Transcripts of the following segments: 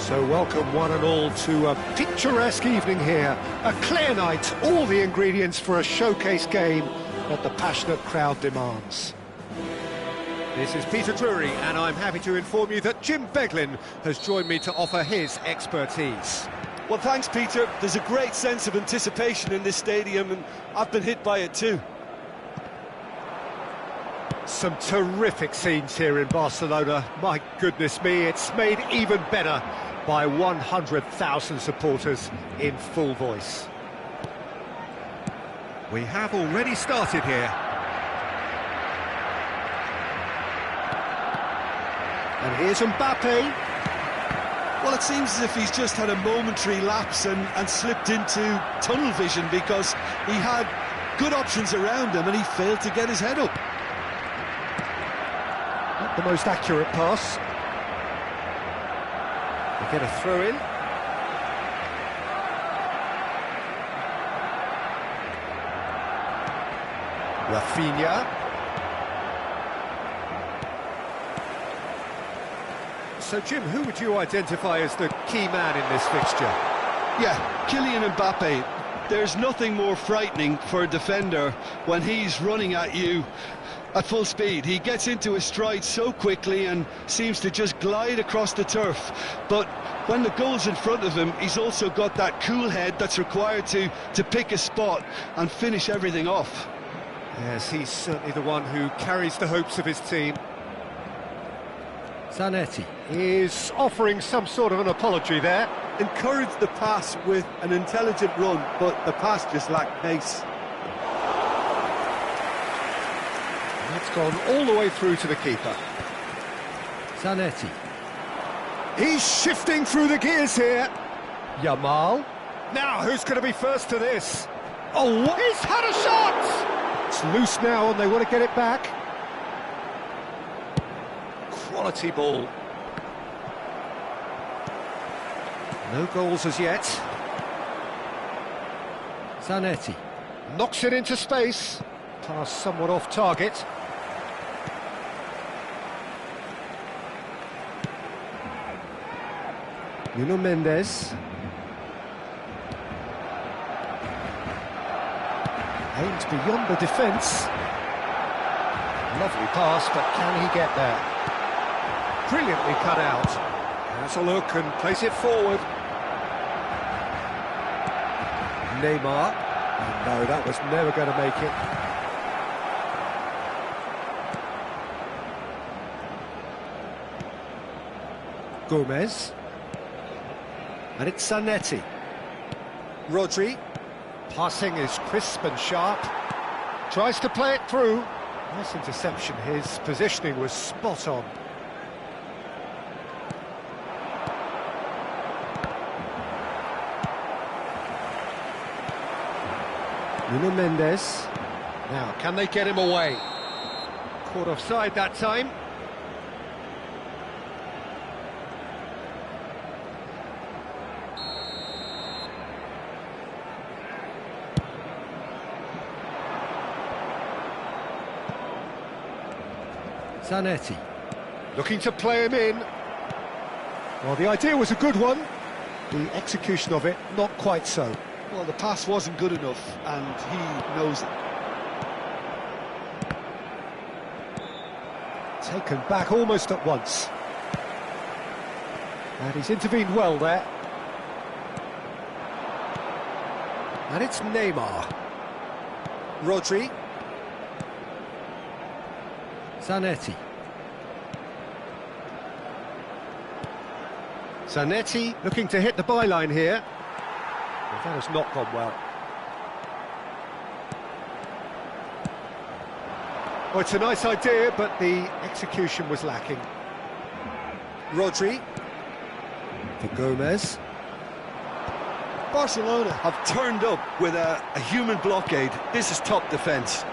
So welcome one and all to a picturesque evening here. A clear night, all the ingredients for a showcase game that the passionate crowd demands. This is Peter Drury, and I'm happy to inform you that Jim Beglin has joined me to offer his expertise. Well, thanks, Peter. There's a great sense of anticipation in this stadium, and I've been hit by it too. Some terrific scenes here in Barcelona. My goodness me, it's made even better by 100,000 supporters in full voice. We have already started here. And here's Mbappe. Well, it seems as if he's just had a momentary lapse and slipped into tunnel vision, because he had good options around him and he failed to get his head up. Not the most accurate pass. They get a throw in. Rafinha. So, Jim, who would you identify as the key man in this fixture? Yeah, Kylian Mbappe. There's nothing more frightening for a defender when he's running at you at full speed. He gets into his stride so quickly and seems to just glide across the turf. But when the goal's in front of him, he's also got that cool head that's required to pick a spot and finish everything off. Yes, he's certainly the one who carries the hopes of his team. Zanetti is offering some sort of an apology there. Encouraged the pass with an intelligent run, but the pass just lacked pace. It's gone all the way through to the keeper. Zanetti. He's shifting through the gears here. Yamal. Now, who's going to be first to this? Oh, he's had a shot! It's loose now and they want to get it back. Quality ball. No goals as yet. Zanetti. Knocks it into space. Pass somewhat off target. Nuno Mendes. Aims beyond the defence. Lovely pass, but can he get there? Brilliantly cut out. Has a look and plays it forward. Neymar. Oh, no, that was never going to make it. Gomez. And it's Zanetti. Rodri. Passing is crisp and sharp. Tries to play it through. Nice interception. His positioning was spot on. Nuno Mendes. Now, can they get him away? Caught offside that time. Zanetti. Looking to play him in. Well, the idea was a good one. The execution of it, not quite so. Well, the pass wasn't good enough, and he knows it. Taken back almost at once. And he's intervened well there. And it's Neymar. Rodri. Zanetti. Zanetti looking to hit the byline here. But that has not gone well. Well, it's a nice idea, but the execution was lacking. Rodri. For Gomez. Barcelona have turned up with a human blockade. This is top defence.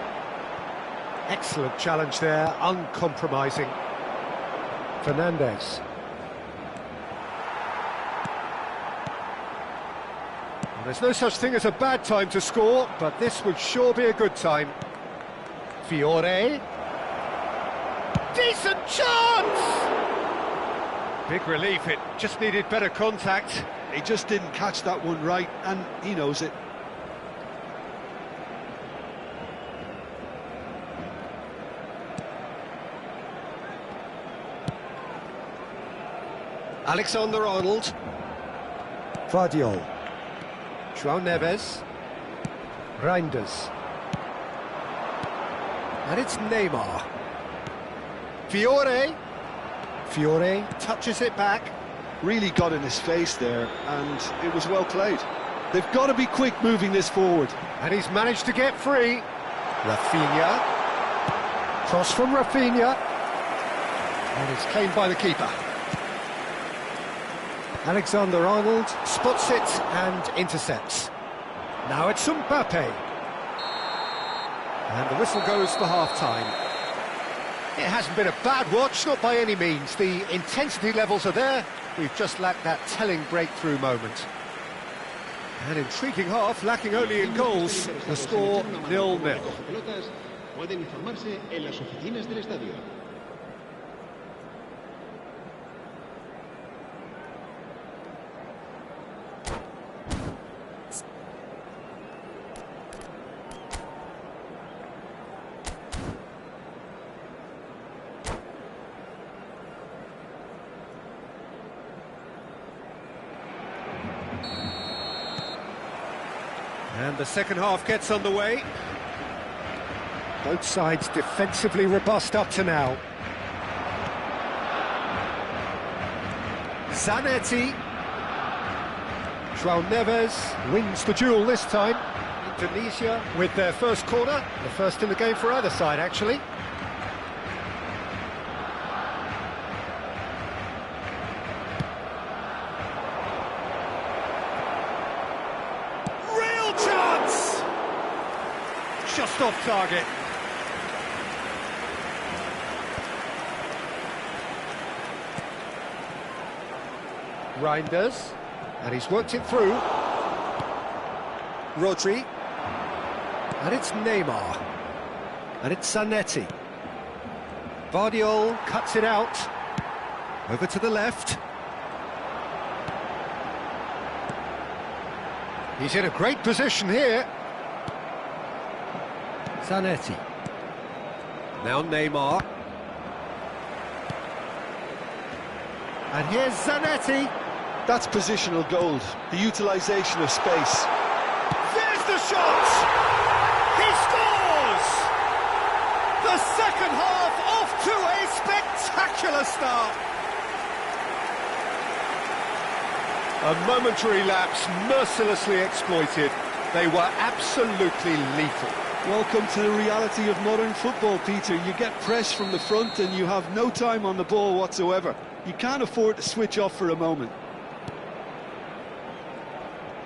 Excellent challenge there, uncompromising. Fernandes. Well, there's no such thing as a bad time to score, but this would sure be a good time. Fiore. Decent chance! Big relief, it just needed better contact. He just didn't catch that one right, and he knows it. Alexander-Arnold. Guardiola. João Neves. Reinders. And it's Neymar. Fiore. Fiore touches it back. Really got in his face there, and it was well played. They've got to be quick moving this forward. And he's managed to get free. Rafinha. Cross from Rafinha. And it's claimed by the keeper. Alexander-Arnold spots it and intercepts. Now it's Mbappe. And the whistle goes for half-time. It hasn't been a bad watch, not by any means. The intensity levels are there. We've just lacked that telling breakthrough moment. An intriguing half, lacking only in goals. The score 0-0. And the second half gets underway. Both sides defensively robust up to now. Zanetti. João Neves wins the duel this time. Indonesia with their first corner. The first in the game for either side, actually. Just off target. Reinders, and he's worked it through. Rodri, and it's Neymar, and it's Zanetti. Guardiola cuts it out, over to the left. He's in a great position here. Zanetti. Now Neymar. And here's Zanetti. That's positional gold, the utilisation of space. There's the shot! He scores! The second half off to a spectacular start. A momentary lapse mercilessly exploited. They were absolutely lethal. Welcome to the reality of modern football, Peter. You get press from the front and you have no time on the ball whatsoever. You can't afford to switch off for a moment.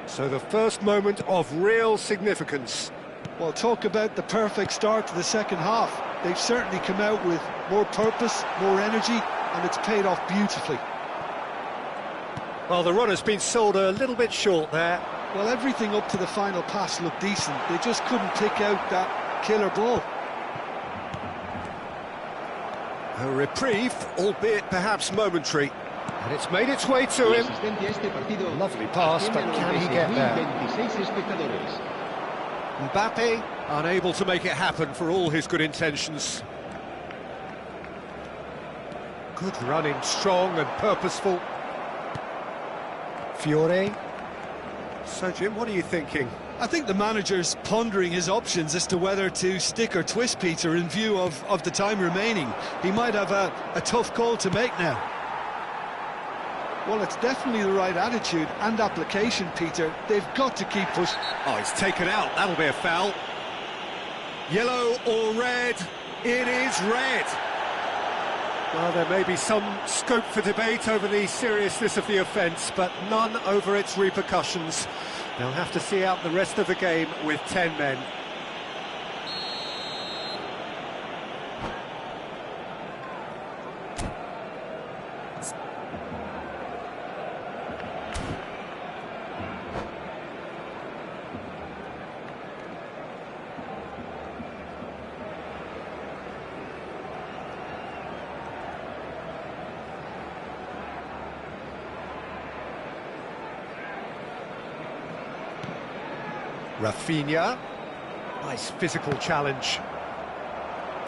So the first moment of real significance. Well, talk about the perfect start to the second half. They've certainly come out with more purpose, more energy, and it's paid off beautifully. Well, the run has been sold a little bit short there. Well, everything up to the final pass looked decent. They just couldn't pick out that killer ball. A reprieve, albeit perhaps momentary. And it's made its way to him. Lovely pass, but can he get there? Mbappe, unable to make it happen for all his good intentions. Good running, strong and purposeful. Fiore. So, Jim, what are you thinking? I think the manager's pondering his options as to whether to stick or twist Peter in view of the time remaining. He might have a tough call to make now. Well, it's definitely the right attitude and application, Peter. They've got to keep pushing. Oh, it's taken out. That'll be a foul. Yellow or red? It is red. Well, there may be some scope for debate over the seriousness of the offence, but none over its repercussions. They'll have to see out the rest of the game with 10 men. Rafinha. Nice physical challenge.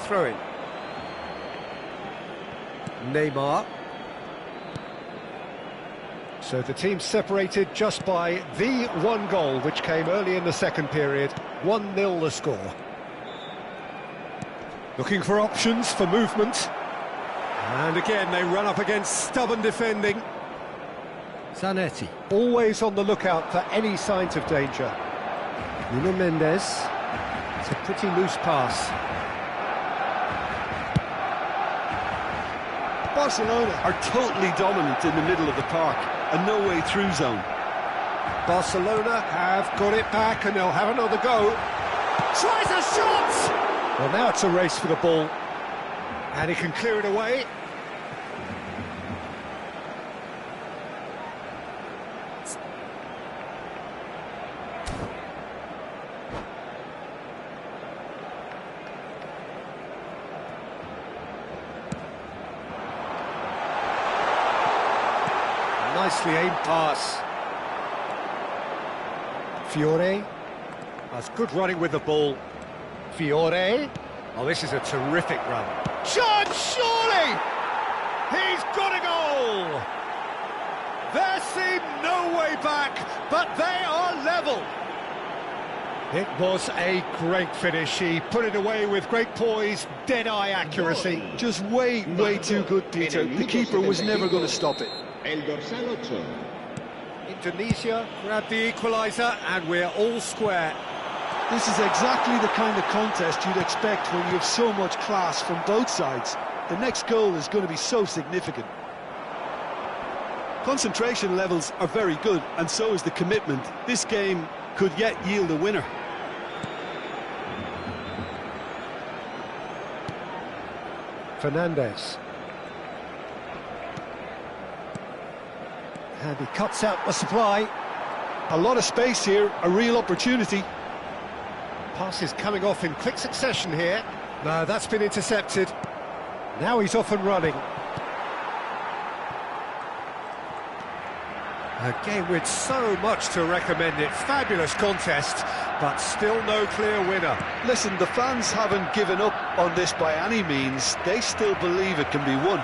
Throw in. Neymar. So the team separated just by the one goal, which came early in the second period. 1-0 the score. Looking for options for movement. And again, they run up against stubborn defending. Zanetti. Always on the lookout for any signs of danger. Nuno Mendes. It's a pretty loose pass. Barcelona are totally dominant in the middle of the park, a no-way through zone. Barcelona have got it back and they'll have another go. Tries a shot! Well, now it's a race for the ball. And he can clear it away. Nicely aimed pass. Fiore. That's good running with the ball. Fiore. Oh, this is a terrific run. Chance, surely! He's got a goal! There seemed no way back, but they are level. It was a great finish. He put it away with great poise, dead-eye accuracy. Just way too good, Peter. The keeper was never going to stop it. El dorsal 8. Indonesia grabbed the equaliser, and we're all square. This is exactly the kind of contest you'd expect when you have so much class from both sides. The next goal is going to be so significant. Concentration levels are very good, and so is the commitment. This game could yet yield a winner. Fernandes. And he cuts out the supply. A lot of space here, a real opportunity. Pass is coming off in quick succession here. No, that's been intercepted. Now he's off and running. A game with so much to recommend it. Fabulous contest, but still no clear winner. Listen, the fans haven't given up on this by any means. They still believe it can be won.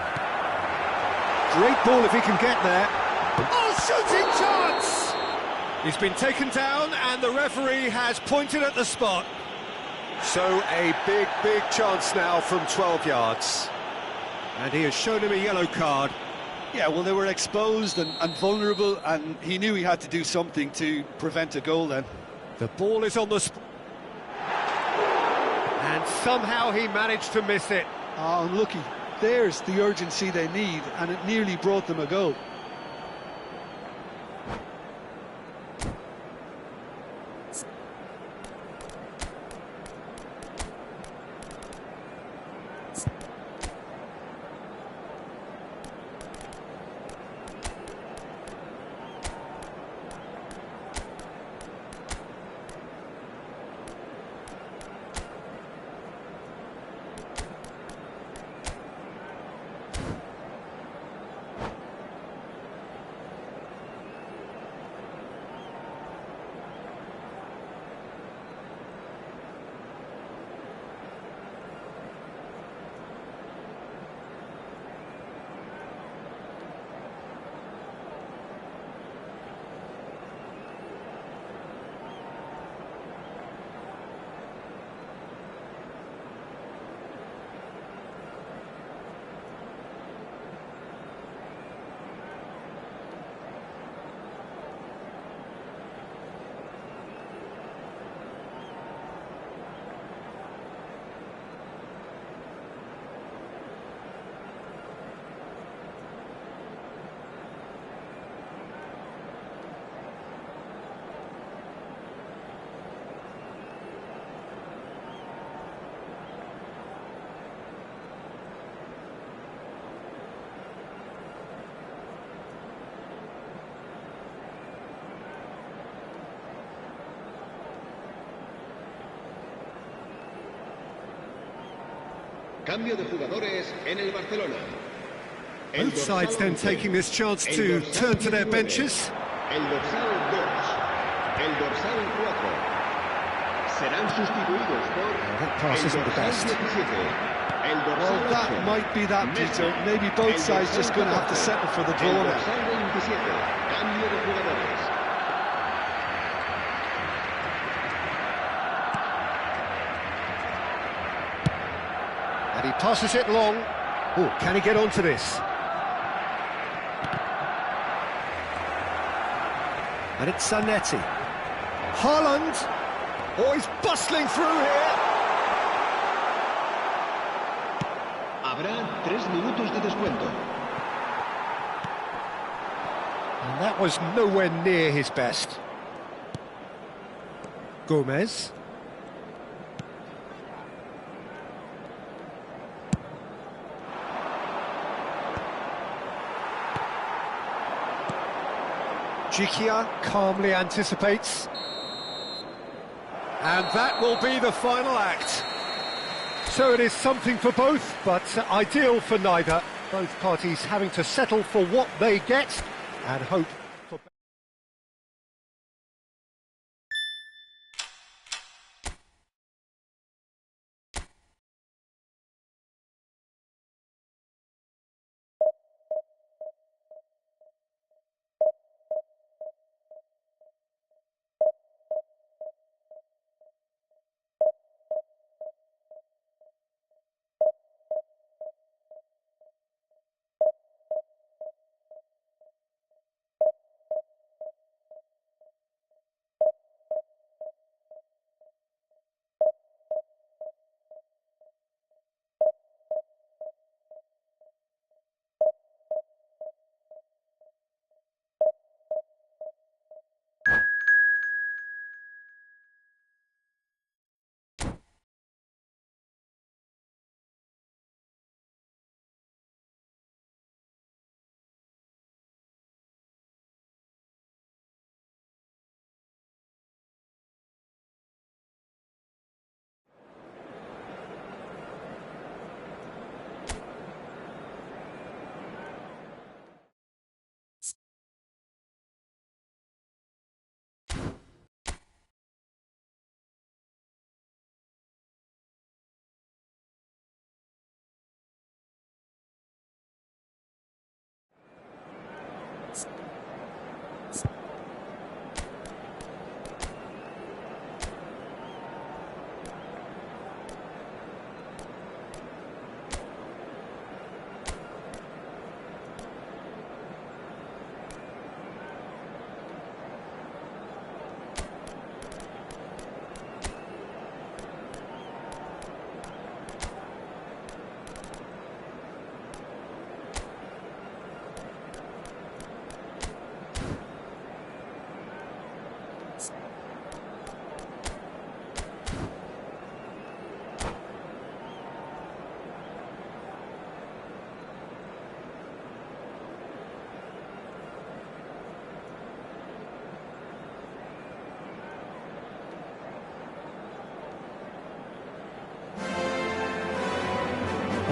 Great ball if he can get there. Oh, shooting chance! He's been taken down and the referee has pointed at the spot. So a big chance now from 12 yards. And he has shown him a yellow card. Yeah, well, they were exposed and vulnerable, and he knew he had to do something to prevent a goal then. The ball is on the spot. And somehow he managed to miss it. Oh, unlucky. There's the urgency they need, and it nearly brought them a goal. Cambio de jugadores en el Barcelona. Both sides then taking this chance to turn to their benches. El dorsal 2. El dorsal 4. Serán sustituidos por that pass el isn't the dorsal best. 17. El dorsal Well, that 8. might be that, Peter. Maybe both sides just going to have to settle for the draw El now. dorsal 27. Cambio de jugadores. And he passes it long. Oh, can he get onto this? And it's Zanetti. Haaland! Oh, he's bustling through here! Habrá 3 minutos de descuento. And that was nowhere near his best. Gomez. Jikia calmly anticipates. And that will be the final act. So it is something for both, but ideal for neither. Both parties having to settle for what they get and hope for...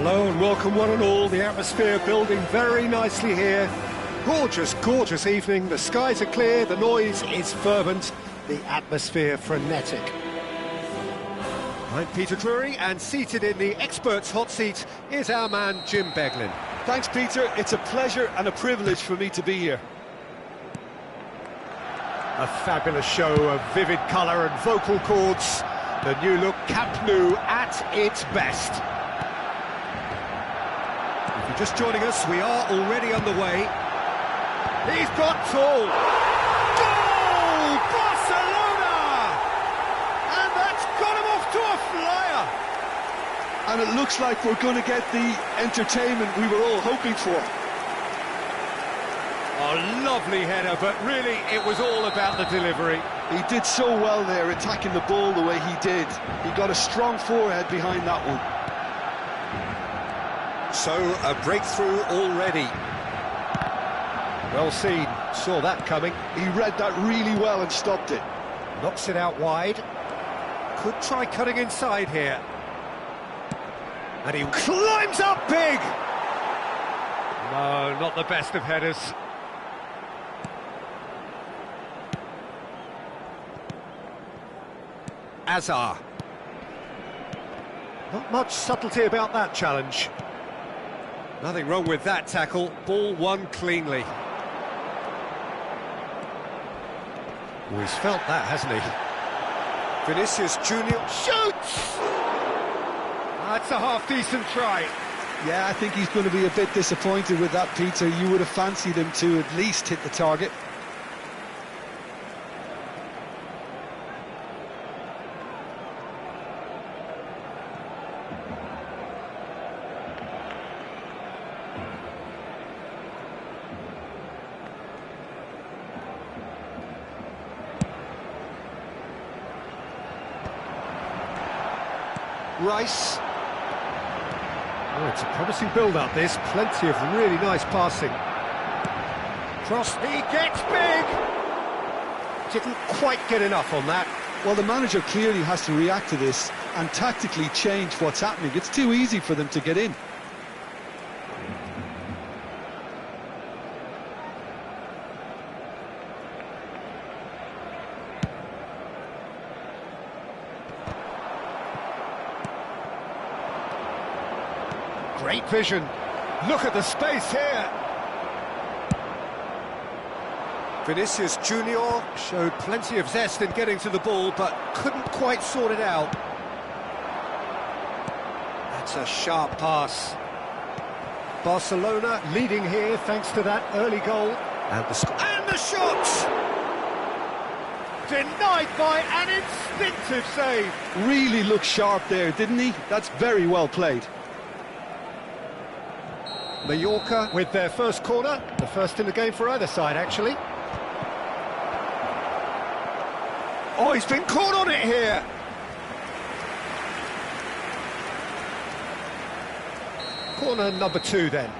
Hello and welcome one and all. The atmosphere building very nicely here. Gorgeous, gorgeous evening. The skies are clear, the noise is fervent, the atmosphere frenetic. I'm Peter Drury, and seated in the experts' hot seat is our man Jim Beglin. Thanks, Peter. It's a pleasure and a privilege for me to be here. A fabulous show of vivid colour and vocal cords. The new look Camp Nou at its best. If you're just joining us, we are already underway. He's got tall. Goal! Barcelona! And that's got him off to a flyer. And it looks like we're going to get the entertainment we were all hoping for. A lovely header, but really it was all about the delivery. He did so well there, attacking the ball the way he did. He got a strong forehead behind that one. So, a breakthrough already. Well seen, saw that coming. He read that really well and stopped it. Knocks it out wide. Could try cutting inside here. And he climbs up big! No, not the best of headers. Azar. Not much subtlety about that challenge. Nothing wrong with that tackle. Ball won cleanly. Oh, he's felt that, hasn't he? Vinicius Junior shoots! That's a half-decent try. Yeah, I think he's going to be a bit disappointed with that, Peter. You would have fancied him to at least hit the target. Rice. Oh, it's a promising build-up, this. Plenty of really nice passing. Cross, he gets big! Didn't quite get enough on that. Well, the manager clearly has to react to this and tactically change what's happening. It's too easy for them to get in. Great vision. Look at the space here. Vinicius Junior showed plenty of zest in getting to the ball, but couldn't quite sort it out. That's a sharp pass. Barcelona leading here thanks to that early goal. And the shot! Denied by an instinctive save. Really looked sharp there, didn't he? That's very well played. Mallorca with their first corner, the first in the game for either side, actually. Oh, he's been caught on it here. Corner number 2, then.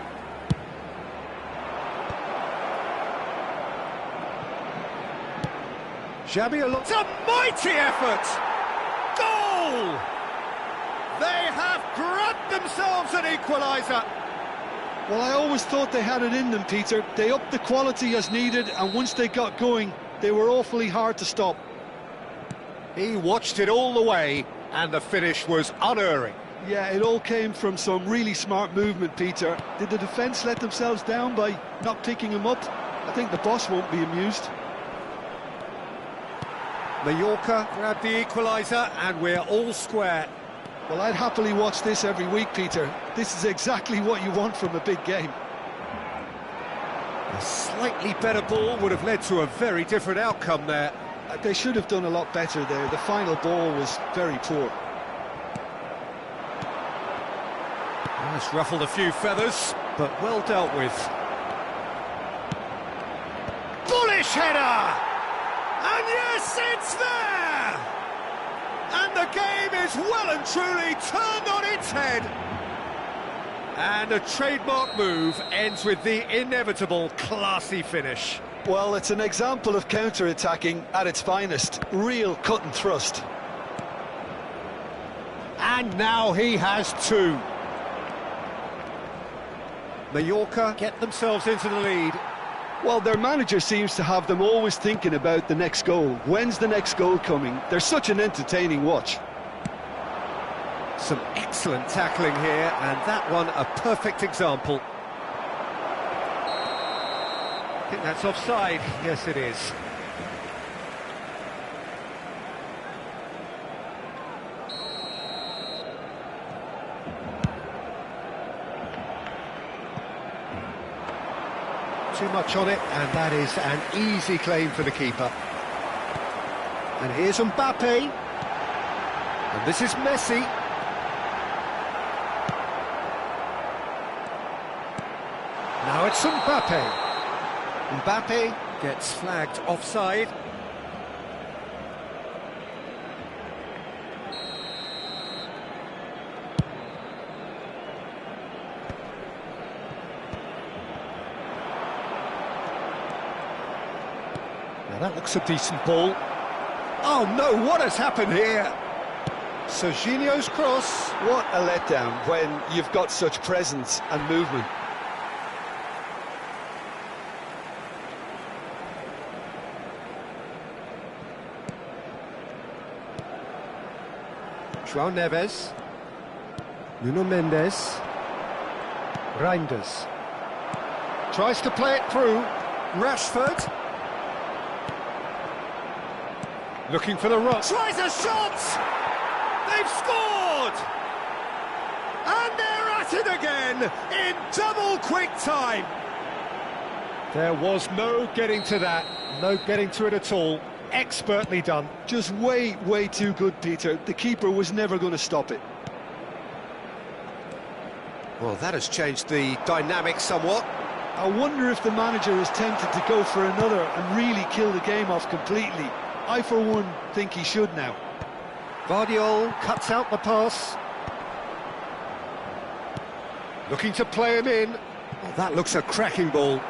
Xabi Alonso. It's a mighty effort! Goal! They have grabbed themselves an equaliser. Well, I always thought they had it in them, Peter. They upped the quality as needed, and once they got going, they were awfully hard to stop. He watched it all the way, and the finish was unerring. Yeah, it all came from some really smart movement, Peter. Did the defence let themselves down by not picking him up? I think the boss won't be amused. Mallorca grabbed the equaliser, and we're all square. Well, I'd happily watch this every week, Peter. This is exactly what you want from a big game. A slightly better ball would have led to a very different outcome there. They should have done a lot better there. The final ball was very poor. Oh, it's ruffled a few feathers, but well dealt with. Bullish header! And yes, it's there! And the game is well and truly turned on its head. And a trademark move ends with the inevitable classy finish. Well, it's an example of counter-attacking at its finest. Real cut and thrust. And now he has 2. Mallorca get themselves into the lead. Well, their manager seems to have them always thinking about the next goal. When's the next goal coming? They're such an entertaining watch. Some excellent tackling here, and that one a perfect example. I think that's offside. Yes, it is. Too much on it, and that is an easy claim for the keeper. And here's Mbappe. And this is Messi. Now it's Mbappe. Mbappe gets flagged offside. Now that looks a decent ball. Oh no, what has happened here? Serginho's cross. What a letdown when you've got such presence and movement. João Neves. Nuno Mendes. Reinders. Tries to play it through. Rashford. Looking for the rock. Tries a shot! They've scored! And they're at it again in double quick time. There was no getting to that. No getting to it at all. Expertly done. Just way too good, Peter. The keeper was never going to stop it. Well, that has changed the dynamic somewhat. I wonder if the manager is tempted to go for another and really kill the game off completely. I, for one, think he should now. Guardiola cuts out the pass. Looking to play him in. Well, that looks a cracking ball.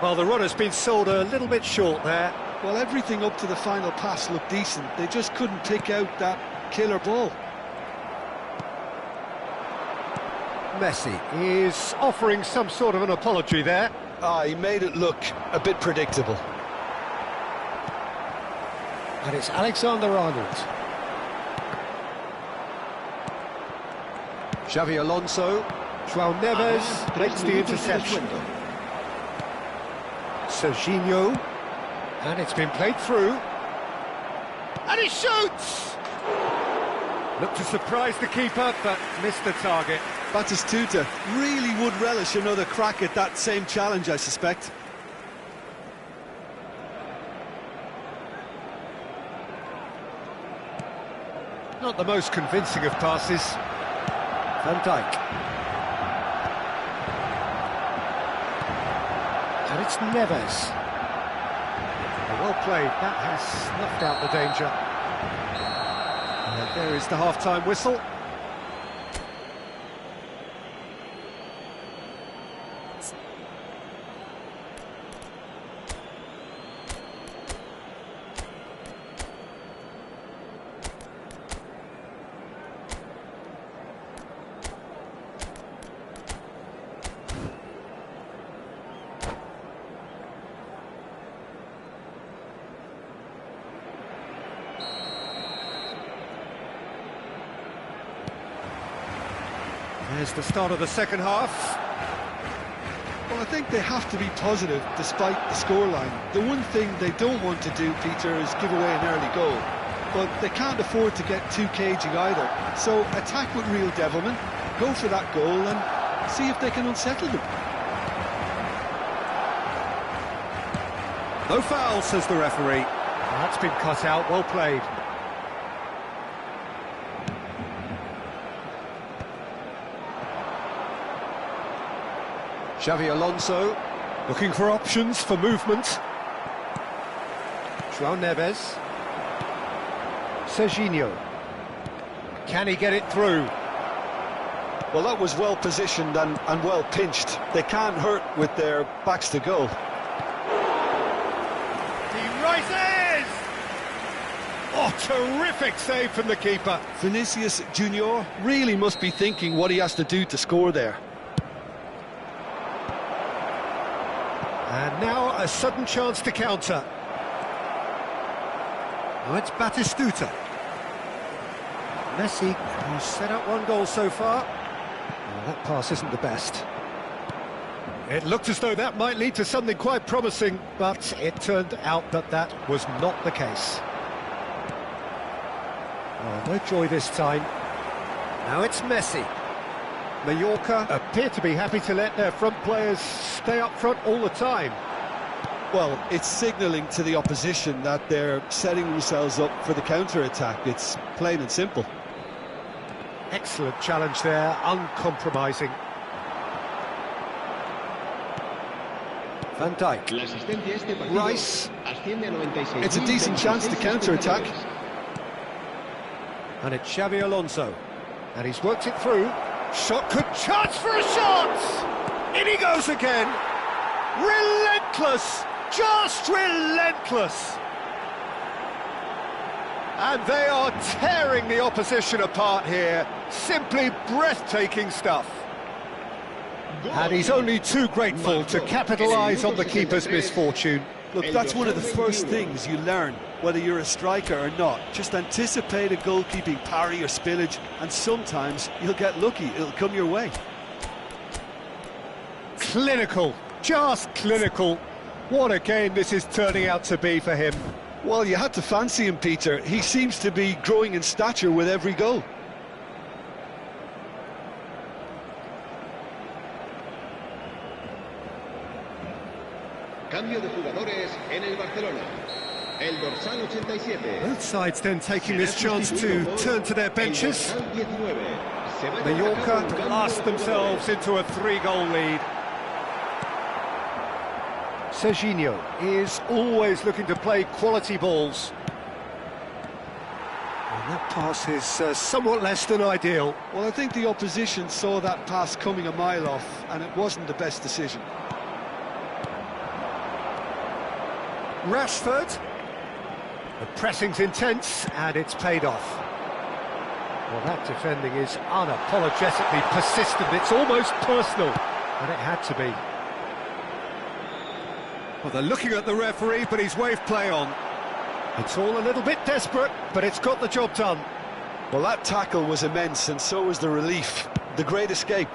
Well, the run has been sold a little bit short there. Well, everything up to the final pass looked decent. They just couldn't pick out that killer ball. Messi is offering some sort of an apology there. He made it look a bit predictable. And it's Alexander-Arnold. Xavi Alonso. João Neves makes the interception. Serginho. And it's been played through. And he shoots! Looked to surprise the keeper, but missed the target. Batistuta really would relish another crack at that same challenge, I suspect. Not the most convincing of passes. Van Dijk. And it's Neves. Well played, that has snuffed out the danger. And there is the half-time whistle. There's the start of the second half. Well, I think they have to be positive despite the scoreline. The one thing they don't want to do, Peter, is give away an early goal. But they can't afford to get too cagey either. So attack with real devilment, go for that goal and see if they can unsettle them. No foul, says the referee. That's been cut out, well played. Xavi Alonso. Looking for options for movement. João Neves. Serginho. Can he get it through? Well, that was well positioned and well pinched. They can't hurt with their backs to goal. He rises! Oh, terrific save from the keeper. Vinicius Junior really must be thinking what he has to do to score there. And now a sudden chance to counter. Now it's Batistuta. Messi, who's set up one goal so far. Well, that pass isn't the best. It looked as though that might lead to something quite promising, but it turned out that that was not the case. Oh, no joy this time. Now it's Messi. Mallorca appear to be happy to let their front players stay up front all the time. Well, it's signalling to the opposition that they're setting themselves up for the counter-attack. It's plain and simple. Excellent challenge there, uncompromising. Van Dijk. Rice. It's a decent chance to counter-attack. And it's Xavi Alonso. And he's worked it through. Shot could chance for a shot! In he goes again! Relentless! Just relentless! And they are tearing the opposition apart here. Simply breathtaking stuff. And he's only too grateful to capitalise on the keeper's misfortune. Look, that's one of the first things you learn, whether you're a striker or not. Just anticipate a goalkeeping parry or spillage, and sometimes you'll get lucky, it'll come your way. Clinical, just clinical. What a game this is turning out to be for him. Well, you had to fancy him, Peter. He seems to be growing in stature with every goal. Cambio de jugadores en el Barcelona. El dorsal 87. Both sides then taking this chance to turn to their benches. Mallorca blast themselves into a 3-goal lead. Serginho is always looking to play quality balls. And that pass is somewhat less than ideal. Well, I think the opposition saw that pass coming a mile off, and it wasn't the best decision. Rashford. The pressing's intense, and it's paid off. Well, that defending is unapologetically persistent. It's almost personal, and it had to be. Well, they're looking at the referee, but he's waved play on. It's all a little bit desperate, but it's got the job done. Well, that tackle was immense, and so was the relief. The great escape.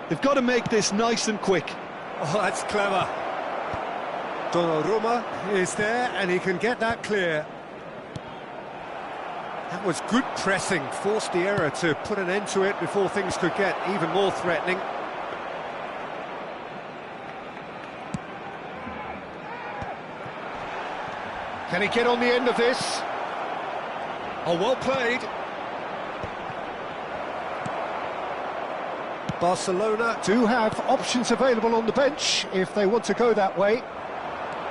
They've got to make this nice and quick. Oh, that's clever. Donnarumma is there, and he can get that clear. That was good pressing, forced the error to put an end to it before things could get even more threatening. Can he get on the end of this? Oh, well played. Barcelona do have options available on the bench if they want to go that way.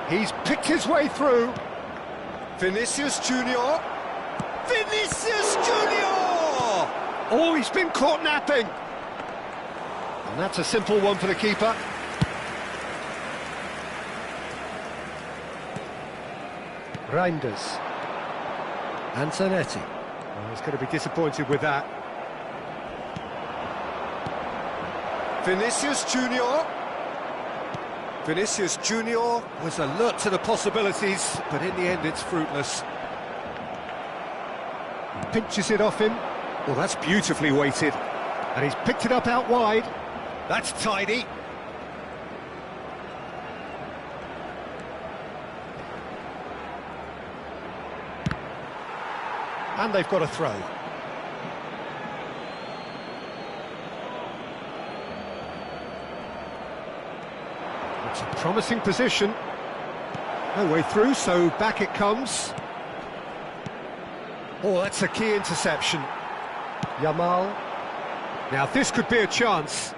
He's picked his way through. Vinicius Junior. Vinicius Junior! Oh, he's been caught napping. And that's a simple one for the keeper. Reinders. Antonetti. Oh, he's going to be disappointed with that. Vinicius Junior. Vinicius Junior was alert to the possibilities, but in the end it's fruitless. Pinches it off him. Well, that's beautifully weighted. And he's picked it up out wide. That's tidy. And they've got a throw. It's a promising position. No way through, so back it comes. Oh, that's a key interception. Yamal. Now this could be a chance.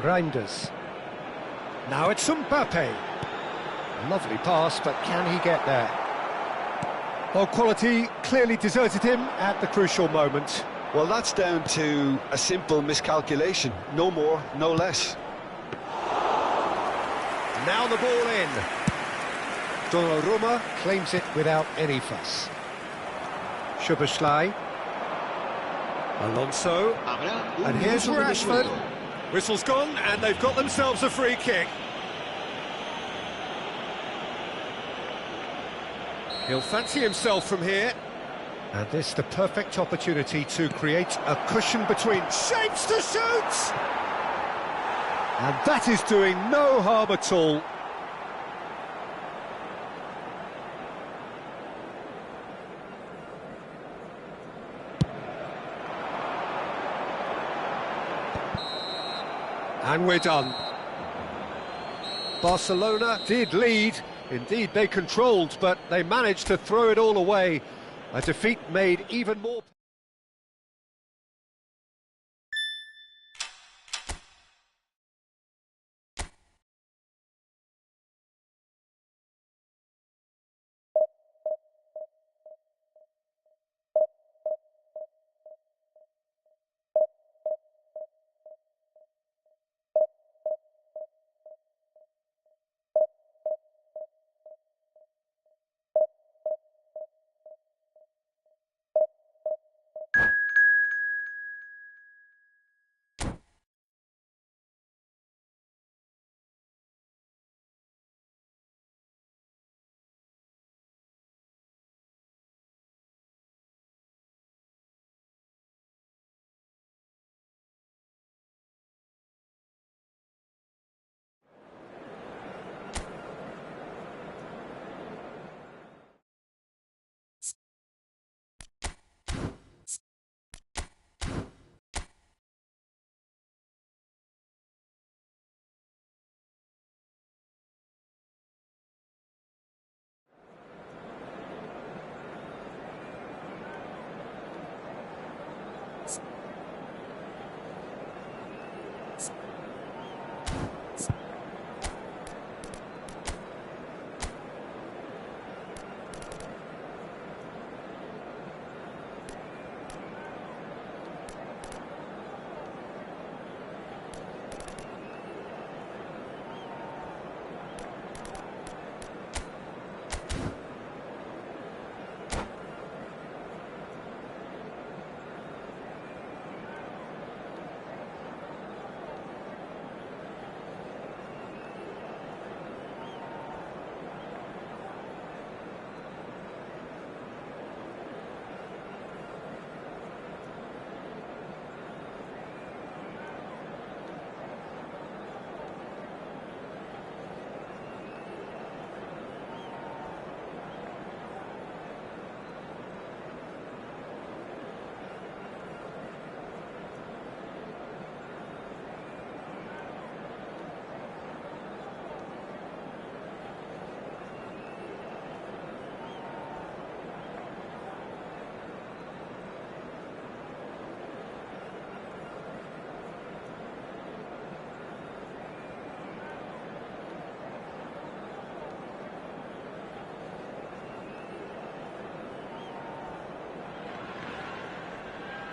Reinders. Now it's Mbappe. Lovely pass, but can he get there? Well, quality clearly deserted him at the crucial moment. Well, that's down to a simple miscalculation. No more, no less. Now the ball in. Donnarumma claims it without any fuss. Szoboszlai. Alonso. And here's Rashford. Whistle's gone, and they've got themselves a free kick. He'll fancy himself from here. And this the perfect opportunity to create a cushion between. Shapes to shoot! And that is doing no harm at all. And we're done. Barcelona did lead. Indeed, they controlled, but they managed to throw it all away. A defeat made even more...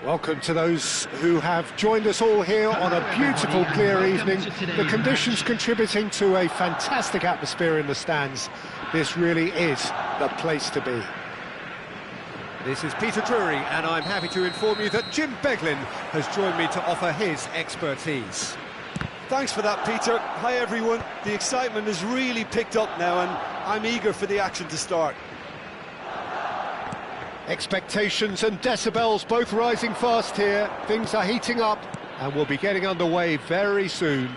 Welcome to those who have joined us all here on a beautiful, clear evening. The conditions contributing to a fantastic atmosphere in the stands. This really is the place to be. This is Peter Drury, and I'm happy to inform you that Jim Beglin has joined me to offer his expertise. Thanks for that, Peter. Hi, everyone. The excitement has really picked up now, and I'm eager for the action to start. Expectations and decibels both rising fast here. Things are heating up, and we'll be getting underway very soon.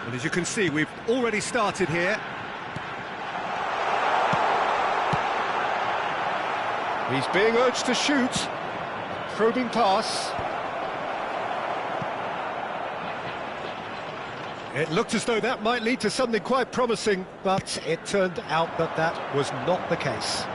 And as you can see, we've already started here. He's being urged to shoot. Probing pass. It looked as though that might lead to something quite promising, but it turned out that that was not the case.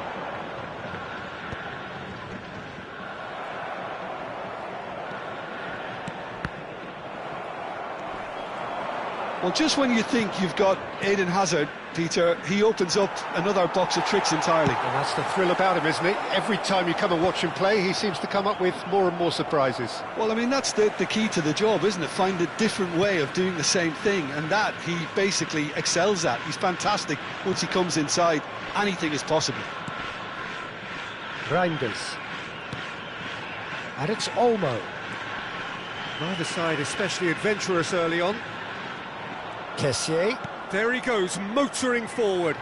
Well, just when you think you've got Eden Hazard, Peter, he opens up another box of tricks entirely. And that's the thrill about him, isn't it? Every time you come and watch him play, he seems to come up with more and more surprises. Well, I mean, that's the key to the job, isn't it? Find a different way of doing the same thing, and that he basically excels at. He's fantastic once he comes inside. Anything is possible. Reinders. And it's Olmo. Neither side especially adventurous early on. Kessié. There he goes, motoring forward.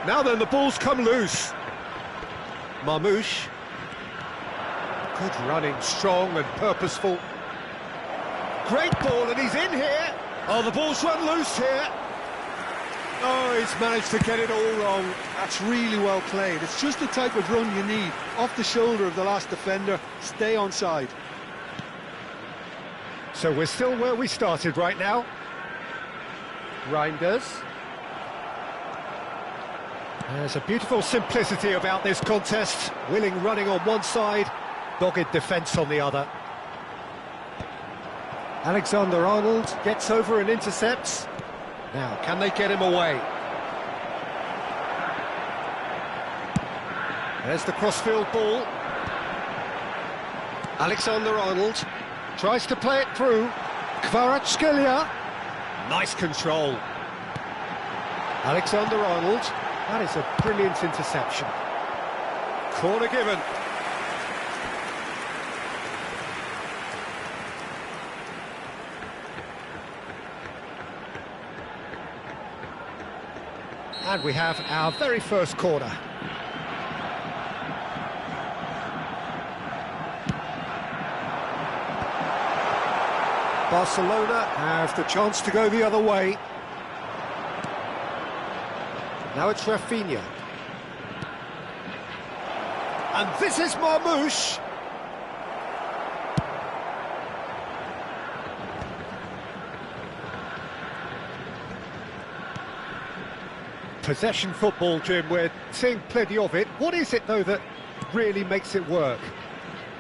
Now then, the ball's come loose. Marmouche. Good running, strong and purposeful. Great ball, and he's in here. Oh, the ball's run loose here. Oh, he's managed to get it all wrong. That's really well played. It's just the type of run you need. Off the shoulder of the last defender, stay onside. So we're still where we started right now. Reinders. There's a beautiful simplicity about this contest. Willing running on one side, dogged defence on the other. Alexander-Arnold gets over and intercepts. Now, can they get him away? There's the crossfield ball. Alexander-Arnold tries to play it through. Kvaratskhelia. Nice control. Alexander-Arnold. That is a brilliant interception. Corner given. And we have our very first corner. Barcelona have the chance to go the other way. Now it's Rafinha. And this is Marmouche. Possession football, Jim, we're seeing plenty of it. What is it, though, that really makes it work?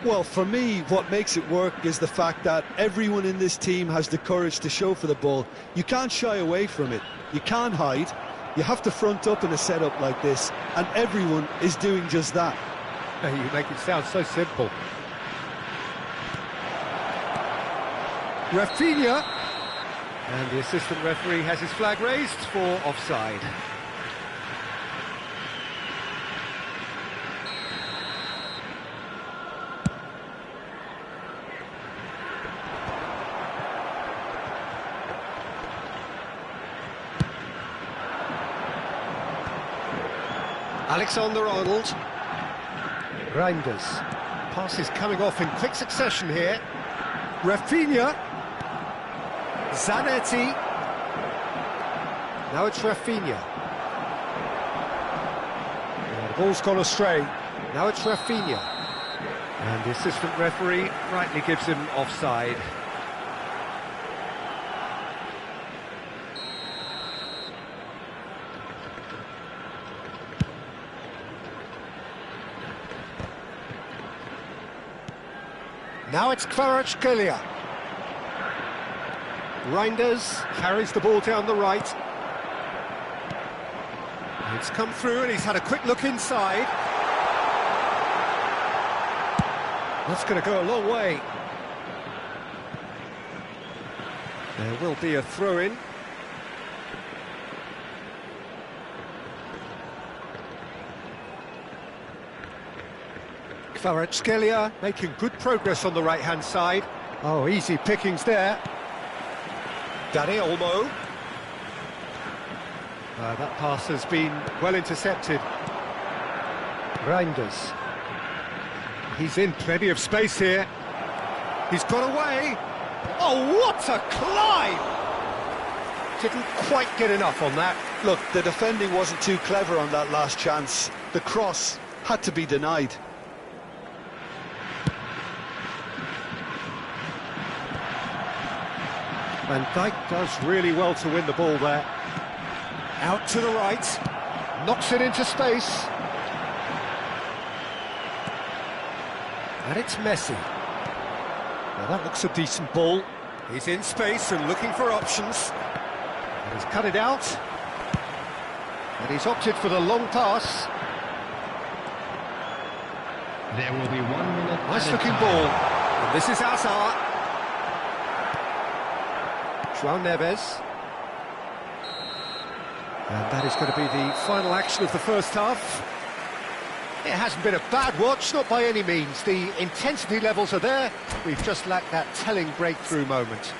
Well, for me, what makes it work is the fact that everyone in this team has the courage to show for the ball. You can't shy away from it. You can't hide. You have to front up in a setup like this, and everyone is doing just that. You make it sound so simple. Rafinha. And the assistant referee has his flag raised for offside. Alexander-Arnold. Reinders. Pass is coming off in quick succession here. Rafinha. Zanetti. Now it's Rafinha. The ball's gone astray. Now it's Rafinha. And the assistant referee rightly gives him offside. Now it's Kvaratskhelia. Reinders carries the ball down the right. It's come through and he's had a quick look inside. That's going to go a long way. There will be a throw-in. Kvaratskhelia making good progress on the right-hand side. Oh, easy pickings there. Dani Olmo. That pass has been well intercepted. Reinders. He's in plenty of space here. He's got away. Oh, what a climb! Didn't quite get enough on that. Look, the defending wasn't too clever on that last chance. The cross had to be denied. Van Dijk does really well to win the ball there. Out to the right. Knocks it into space. And it's Messi. Now that looks a decent ball. He's in space and looking for options. And he's cut it out. And he's opted for the long pass. There will be 1 minute. Nice looking ball. And this is Hazard. João Neves. And that is going to be the final action of the first half. It hasn't been a bad watch, not by any means. The intensity levels are there. We've just lacked that telling breakthrough moment.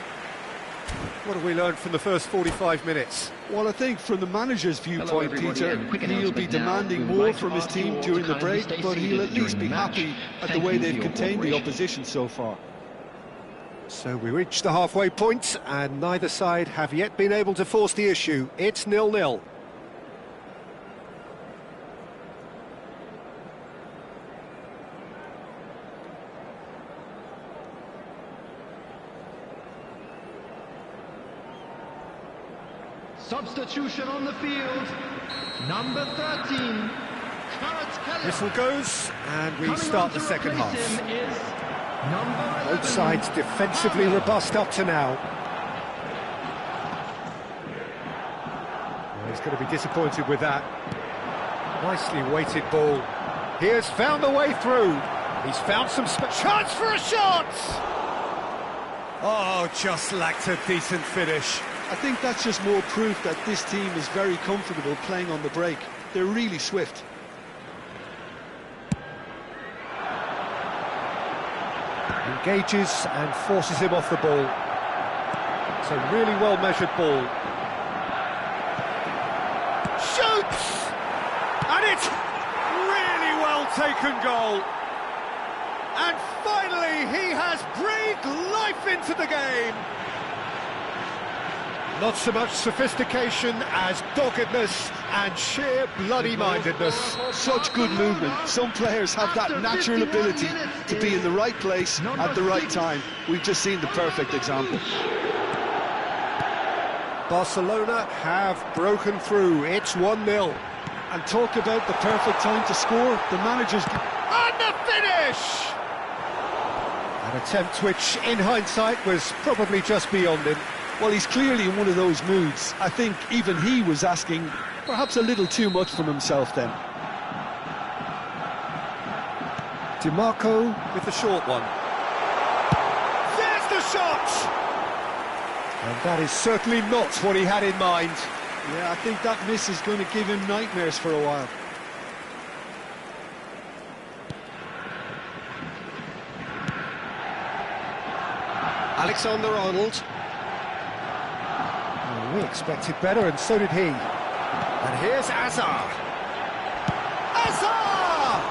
What have we learned from the first 45 minutes? Well, I think from the manager's viewpoint, Peter, he'll be demanding more from his team during the break, but he'll at least be happy at the way they've contained the opposition so far. So we reached the halfway point, and neither side have yet been able to force the issue. It's 0-0. Substitution on the field. Number 13. Whistle goes, and we start the second half. Both sides defensively robust up to now. Well, he's going to be disappointed with that. Nicely weighted ball. He has found the way through. He's found some chance for a shot! Oh, just lacked a decent finish. I think that's just more proof that this team is very comfortable playing on the break. They're really swift. Engages and forces him off the ball. It's a really well-measured ball. Shoots! And it's really well-taken goal. And finally, he has breathed life into the game. Not so much sophistication as doggedness and sheer bloody-mindedness. Such good movement. Some players have that natural ability to be in the right place at the right time. We've just seen the perfect example. Barcelona have broken through. It's 1-0. And talk about the perfect time to score. The manager's... And the finish! An attempt which, in hindsight, was probably just beyond him. Well, he's clearly in one of those moods. I think even he was asking perhaps a little too much from himself then. DiMarco with the short one. There's the shot! And that is certainly not what he had in mind. Yeah, I think that miss is going to give him nightmares for a while. Alexander-Arnold. We expected better, and so did he. And here's Hazard. Hazard!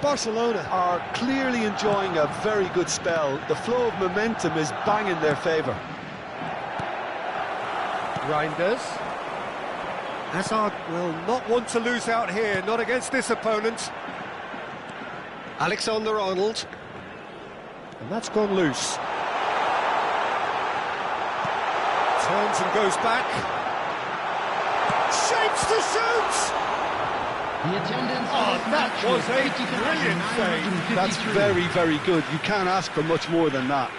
Barcelona are clearly enjoying a very good spell. The flow of momentum is bang in their favour. Reinders. Hazard will not want to lose out here, not against this opponent. Alexander-Arnold. And that's gone loose. Turns and goes back. Shapes to shoot! The attendance that was a brilliant save. That's very, very good. You can't ask for much more than that.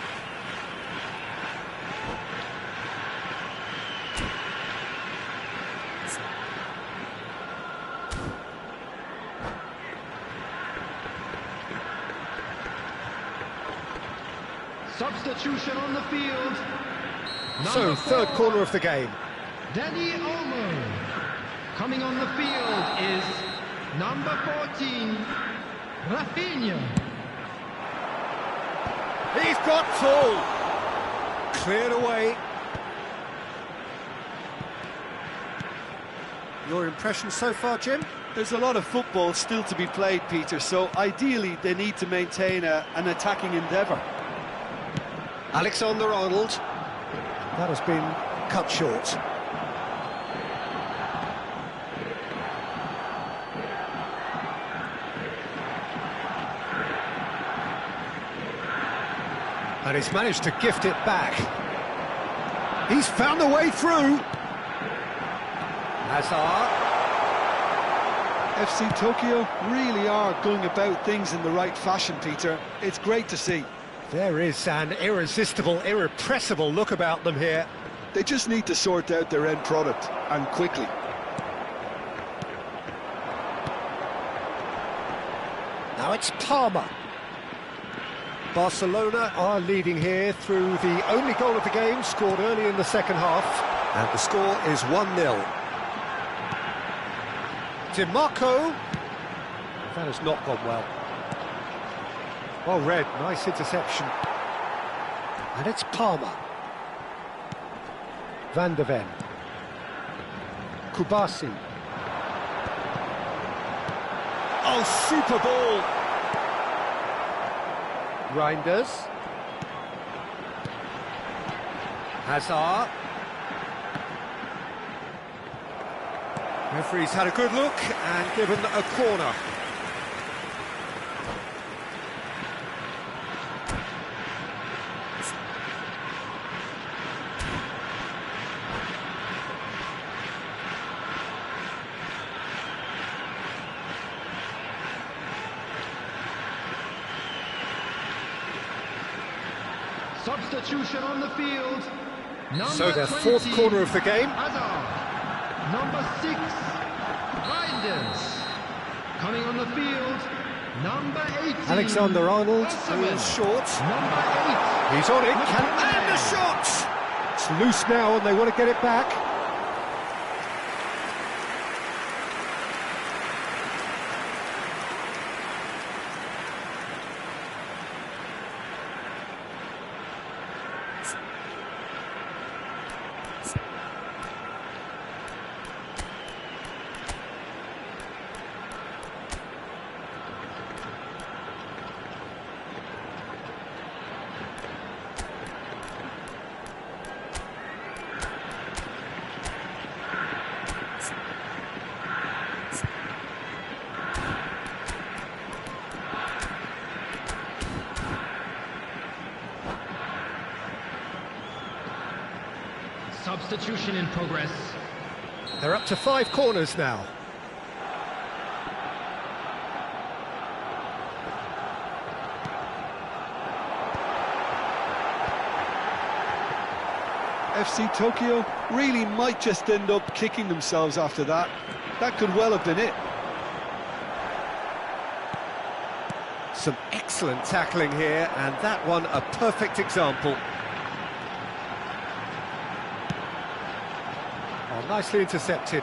Substitution on the field. So, third corner of the game. Danny Olmo. Coming on the field is number 14, Rafinha. He's got full. Cleared away. Your impression so far, Jim? There's a lot of football still to be played, Peter, so ideally they need to maintain an attacking endeavour. Alexander-Arnold. That has been cut short. And he's managed to gift it back. He's found a way through. Hazard. FC Tokyo really are going about things in the right fashion, Peter. It's great to see. There is an irresistible, irrepressible look about them here. They just need to sort out their end product, and quickly. Now it's Palmer. Barcelona are leading here through the only goal of the game, scored early in the second half. And the score is 1-0. DiMarco. That has not gone well. Well read, nice interception. And it's Palmer. Van de Ven. Kubasi. Oh, super ball! Reinders. Hazard. Referee's had a good look and given a corner. Substitution on the field. So their fourth corner of the game. Hazard. Number 6, Reinders. Coming on the field, number 18. Alexander-Arnold is short. Number 8. He's on it. And the shot! It's loose now and they want to get it back. Substitution in progress. They're up to 5 corners now. FC Tokyo really might just end up kicking themselves after that. That could well have been it. Some excellent tackling here, and that one a perfect example. Oh, nicely intercepted.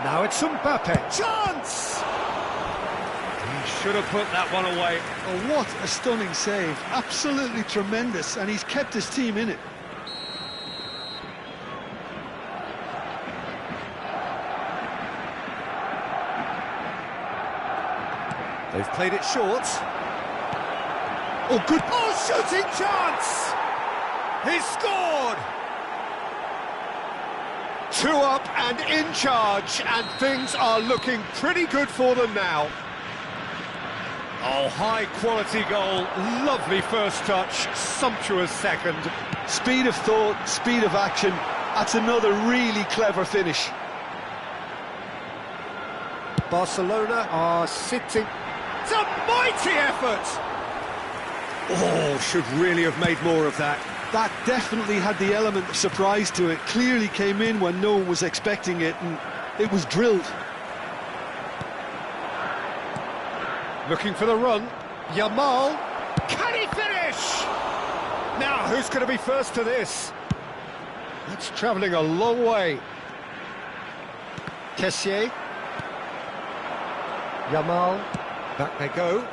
Now it's Mbappe. Chance! He should have put that one away. Oh, what a stunning save. Absolutely tremendous, and he's kept his team in it. They've played it short. Oh, good. Oh, shooting chance! He's scored! 2 up and in charge, and things are looking pretty good for them now. Oh, high-quality goal, lovely first touch, sumptuous second. Speed of thought, speed of action. That's another really clever finish. Barcelona are sitting. It's a mighty effort! Oh, should really have made more of that. That definitely had the element of surprise to it. Clearly came in when no one was expecting it, and it was drilled. Looking for the run. Yamal. Can he finish? Now, who's going to be first to this? That's travelling a long way. Kessié. Yamal. Back they go.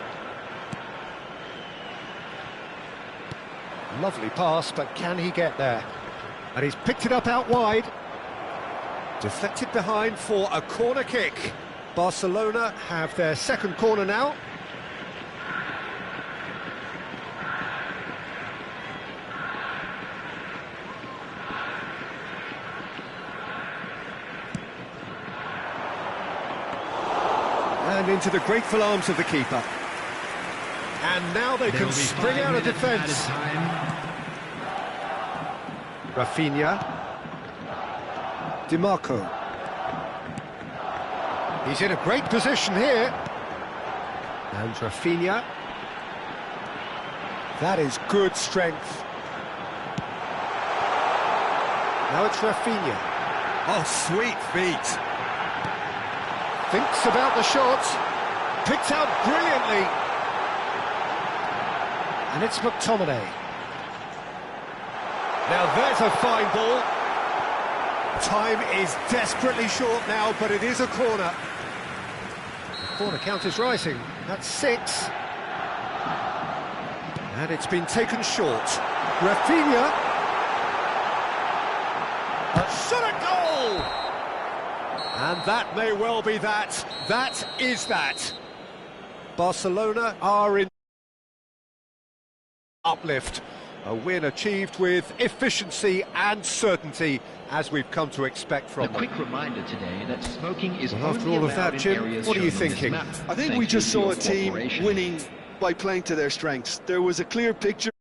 Lovely pass, but can he get there? And he's picked it up out wide. Deflected behind for a corner kick. Barcelona have their second corner now. And into the grateful arms of the keeper. And now they can spring out of defence. Rafinha. DiMarco. He's in a great position here. And Rafinha. That is good strength. Now it's Rafinha. Oh, sweet feet. Thinks about the shot. Picked out brilliantly. And it's McTominay. Now there's a fine ball. Time is desperately short now, but it is a corner. The corner count is rising. That's 6. And it's been taken short. Rafinha. A shot at goal! And that may well be that. That is that. Barcelona are in uplift. A win achieved with efficiency and certainty, as we've come to expect from them. A quick reminder today that smoking is Well, after all of that, Jim, what are you thinking? I think we just saw a team winning by playing to their strengths. There was a clear picture.